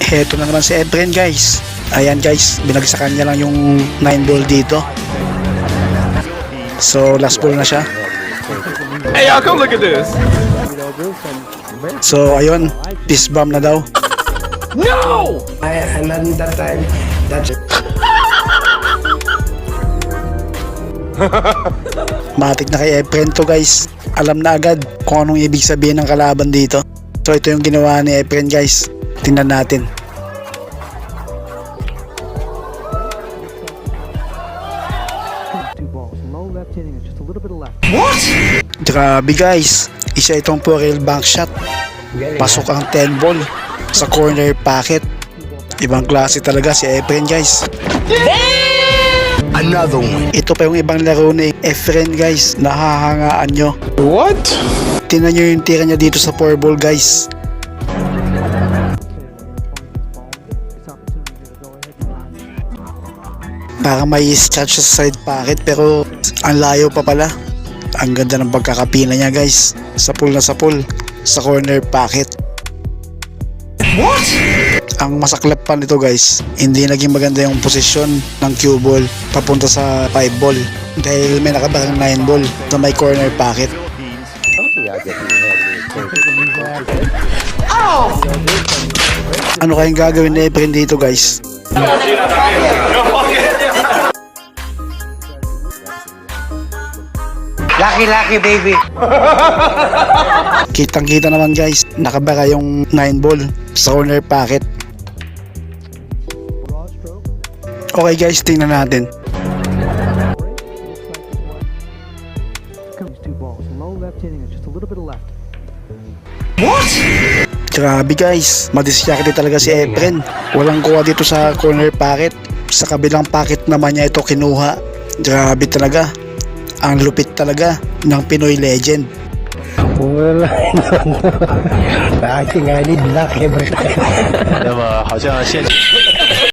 Heto na naman si Efren guys. Ayan guys, binagsakan niya lang yung 9 ball dito. So last ball na siya. Hey y'all, come look at this. So ayun, fist bump na daw. No! And then that time, that's it. Matik na kay Efren to guys. Alam na agad kung anong ibig sabihin ng kalaban dito. So ito yung ginawa ni Efren guys. Tingnan natin. What? Grabe guys. Isa itong real bank shot. Pasok ang 10 ball sa corner pocket. Ibang klase talaga si Efren guys. Another one. Ito pa yung ibang laro ni Efren guys. Nahahangaan nyo. What? Tingnan nyo yung tira niya dito sa 4 ball guys. Para may scratch sa side pocket pero ang layo pa pala. Ang ganda ng pagkakapina niya guys. Sa pool na sa pool. Sa corner pocket. What? Ang masaklap pa nito guys, hindi naging maganda yung posisyon ng cue ball papunta sa 5 ball dahil may nakabarang 9 ball na may corner pocket. Ano kayang gagawin ni Efren dito guys? Lucky baby. Kitang kita naman guys, nakabara yung 9 ball sa corner pocket. Okay guys, tingnan natin. What? Grabe guys, madisyakte talaga si Efren. Walang kuha dito sa corner pocket. Sa kabilang pocket naman niya ito kinuha. Grabe talaga. Ang lupit talaga ng Pinoy legend. Wala. I think I need luck every time.